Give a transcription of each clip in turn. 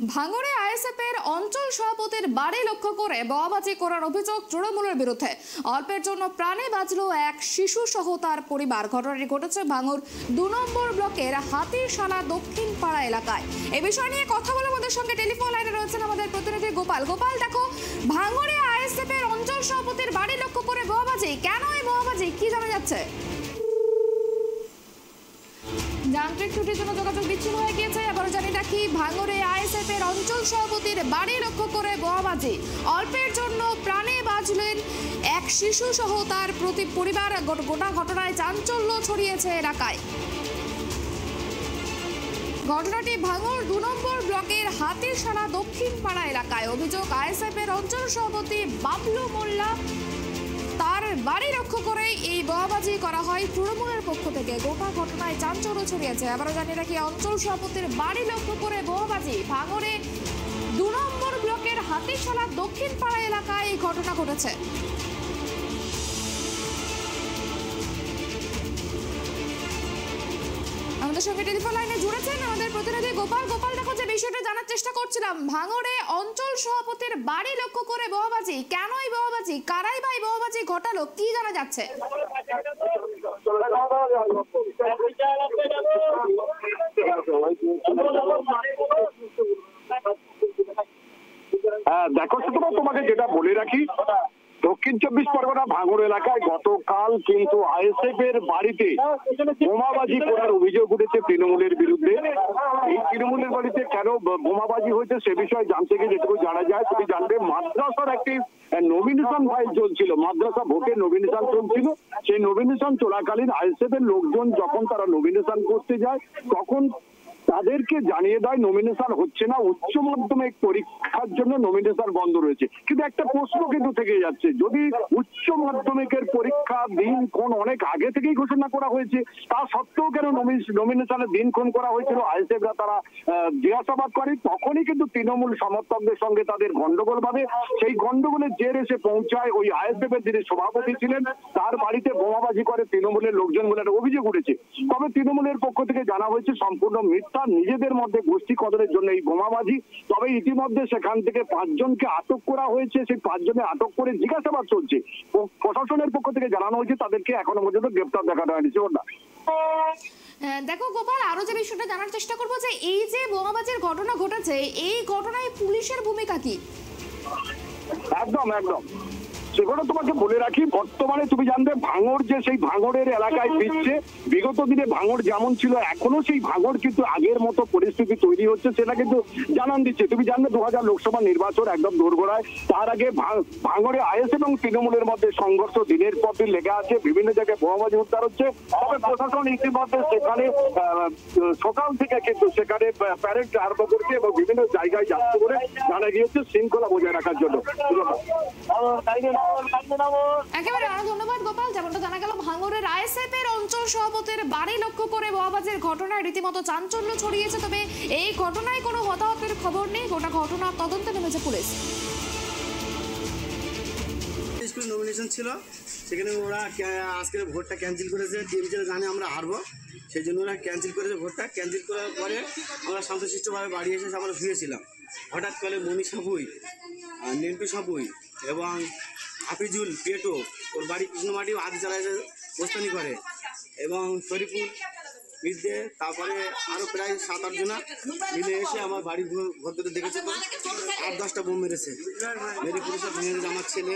ভাঙড়ে আইএসএফ এর অঞ্চল সভাপতির বাড়ি লক্ষ্য করে বোমাবাজি করার অভিযোগ তৃণমূলের বিরুদ্ধে। অল্পের জন্য প্রাণে বাঁচল এক শিশু সহ তার পরিবার। ঘটনাটি ঘটেছে ভাঙড় ২ নম্বর ব্লকের হাতিশালা দক্ষিণ পাড়া এলাকায়। এই বিষয় নিয়ে কথা বলে আমাদের সঙ্গে টেলিফোন লাইনে রয়েছেন আমাদের প্রতিনিধি গোপাল। গোপাল, দেখো, ভাঙড়ে আইএসএফ এর অঞ্চল সভাপতির বাড়ি লক্ষ্য করে বোমাবাজি, কেন এই বোমাবাজি, কি জানা যাচ্ছে? যান্ত্রিক ত্রুটির জন্য যোগাযোগ বিচ্ছিন্ন হয়ে গিয়েছে। আবারও জানি রাখি, ভাঙড়ে আইএসএফ এর অঞ্চল সভাপতির বাড়ি লক্ষ্য করে বোমাবাজি, অল্পের জন্য প্রাণে বাঁচলেন এক শিশু সহ তার পরিবার। গোটা ঘটনায় চাঞ্চল্য ছড়িয়েছে এলাকায়। ঘটনাটি ভাঙড় ২ নম্বর ব্লকের হাতিশালা দক্ষিণ পাড়া এলাকায়। অভিযোগ, আইএসএফ এর অঞ্চল সভাপতি বাবলু মোল্লা তার বাড়ি লক্ষ্য করে এই বোমাবাজি করা হয় তৃণমূলের পক্ষ থেকে। গোটা ঘটনায় চাঞ্চল্য ছড়িয়েছে। আবারও জানিয়ে রাখি, অঞ্চল সভাপতির বাড়ি লক্ষ্য করে বোমাবাজি, ভাঙড়ে ২ নম্বর ব্লকের হাতিশালা দক্ষিণ পাড়া এলাকায় এই ঘটনা ঘটেছে। আমাদের সঙ্গে টেলিফোন লাইনে জুড়েছেন আমাদের প্রতিনিধি গোপাল। গোপাল, দেখো, যে বিষয়টা জানার চেষ্টা করছিলাম, ভাঙড়ে অঞ্চল সভাপতির বাড়ি লক্ষ্য করে বোমাবাজি, কেন এই বোমাবাজি, কারাই বা এই বোমাবাজি ঘটালো, কি জানা যাচ্ছে? হ্যাঁ, দেখো, তোমাকে যেটা বলে রাখি, দক্ষিণ ২৪ পরগনা ভাঙড় এলাকায় গতকাল কিন্তু আইএসএফ এর বাড়িতে বোমাবাজি করার অভিযোগ উঠেছে তৃণমূলের বিরুদ্ধে। এই তৃণমূলের বাড়িতে কেন বোমাবাজি হয়েছে সে বিষয়ে জানতে গিয়ে যেটুকু জানা যায়, তুমি জানবে, মাদ্রাসার একটি নমিনেশন ফাইল চলছিল, মাদ্রাসা ভোটের নমিনেশন চলছিল। সেই নমিনেশন চলাকালীন আইএসএফ এর লোকজন যখন তারা নমিনেশন করতে যায়, তখন তাদেরকে জানিয়ে দেয় নমিনেশন হচ্ছে না, উচ্চ মাধ্যমিক পরীক্ষার জন্য নমিনেশন বন্ধ রয়েছে। কিন্তু একটা প্রশ্ন কিন্তু থেকে যাচ্ছে, যদি উচ্চ মাধ্যমিকের পরীক্ষা দিনক্ষণ অনেক আগে থেকেই ঘোষণা করা হয়েছে, তা সত্ত্বেও কেন নমিনেশনের দিনক্ষণ করা হয়েছিল? আইএসএফরা তারা জিজ্ঞাসাবাদ করে, তখনই কিন্তু তৃণমূল সমর্থকদের সঙ্গে তাদের গন্ডগোল বাঁধে। সেই গন্ডগোলের জের এসে পৌঁছায় ওই আইএসএফ এর যিনি সভাপতি ছিলেন তার বাড়িতে বোমাবাজি করে তৃণমূলের লোকজন বলে একটা অভিযোগ উঠেছে। তবে তৃণমূলের পক্ষ থেকে জানা হয়েছে সম্পূর্ণ মিথ্যা, নিজেদের মধ্যে গোষ্ঠী কদরের জন্য এই বোমাবাজি। তবে ইতিমধ্যে সেখান থেকে ৫ জনকে আটক করা হয়েছে। সেই ৫ জনে আটক করে জিজ্ঞাসাবাদ চলছে। প্রশাসনের পক্ষ থেকে জানানো হয়েছে তাদেরকে এখনো পর্যন্ত গ্রেপ্তার দেখানো হয়নি। দেখো গোপাল, আরো যে বিষয়টা জানার চেষ্টা করবো, যে এই যে বোমাবাজির ঘটনা ঘটেছে, এই ঘটনায় পুলিশের ভূমিকা কি? একদম সেগুলো তোমাকে বলে রাখি, বর্তমানে তুমি জানবে ভাঙড় যে সেই ভাঙড়ের এলাকায় ফিরছে। বিগত দিনে ভাঙড় যেমন ছিল এখনো সেই ভাঙড় কিন্তু আগের মতো পরিস্থিতি তৈরি হচ্ছে, সেটা কিন্তু জানান দিচ্ছে। তুমি জানবে ২০০০ লোকসভা নির্বাচন একদম দোরগোড়ায়। তার আগে ভাঙড়ে আইএসএফ এবং তৃণমূলের মধ্যে সংঘর্ষ দিনের পর দিন লেগে আছে, বিভিন্ন জায়গায় বোমাবাজি উদ্ধার হচ্ছে। তবে প্রশাসন ইতিমধ্যে সেখানে সকাল থেকে কিন্তু সেখানে প্যারেড আরম্ভ করছে এবং বিভিন্ন জায়গায় যাত্রা করে জানা গিয়েছে শৃঙ্খলা বজায় রাখার জন্য। একেবারে ধন্যবাদ গোপাল। যেমনটা জানা গেল, ভাঙড়ের আইএসএফ এর অঞ্চল সভাপতির বাড়ি লক্ষ্য করে বোমাবাজির ঘটনায় রীতিমতো চাঞ্চল্য ছড়িয়েছে। তবে এই ঘটনায় কোনো হতাহতের খবর নেই। গোটা ঘটনা তদন্তে নেমেছে পুলিশ। স্কুল নমিনেশন ছিল, সেখানে ওরা আজকের ভোটটা ক্যান্সেল করেছে। টিএমসি জানে আমরা হারবো, সেই জন্য ওরা ক্যান্সেল করেছে। ভোটটা ক্যান্সেল করার পরে আমরা শান্তশিষ্টভাবে বাড়ি এসে আমরা শুয়েছিলাম। হঠাৎ করে মনি সাপুই, নেনপি সাপুই এবং হাফিজুল পেটো, ওর বাড়ি কৃষ্ণমাটি হাতি চালায় প্রস্তানি করে, এবং শরীফুল মির্জে, তারপরে আরও প্রায় ৭-৮ জনা মিলে এসে আমার বাড়ির ভদ্রে দেখেছে তো ৮-১০টা বোম মেরেছে। মেরে পুলিশে ভেঙে গেছে। আমার ছেলে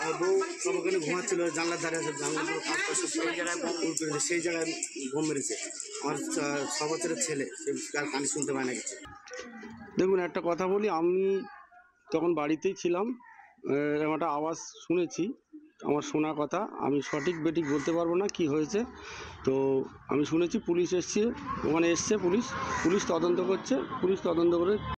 আর বউ সব ওখানে ঘুমাচ্ছিল, জানলার ধারে আছে, জানলাগুলো কাজ করছে, সেই জায়গায় বোম করেছে, সেই জায়গায় বোম মেরেছে। আমার ৬ বছরের ছেলে, সে কানে শুনতে পায় না কিছু। দেখুন, একটা কথা বলি, আমি তখন বাড়িতেই ছিলাম, একটা আওয়াজ শুনেছি, আমার শোনা কথা, আমি সঠিক বেঠিক বলতে পারবো না কি হয়েছে। তো আমি শুনেছি পুলিশ এসছে, ওখানে এসছে পুলিশ তদন্ত করছে, পুলিশ তদন্ত করে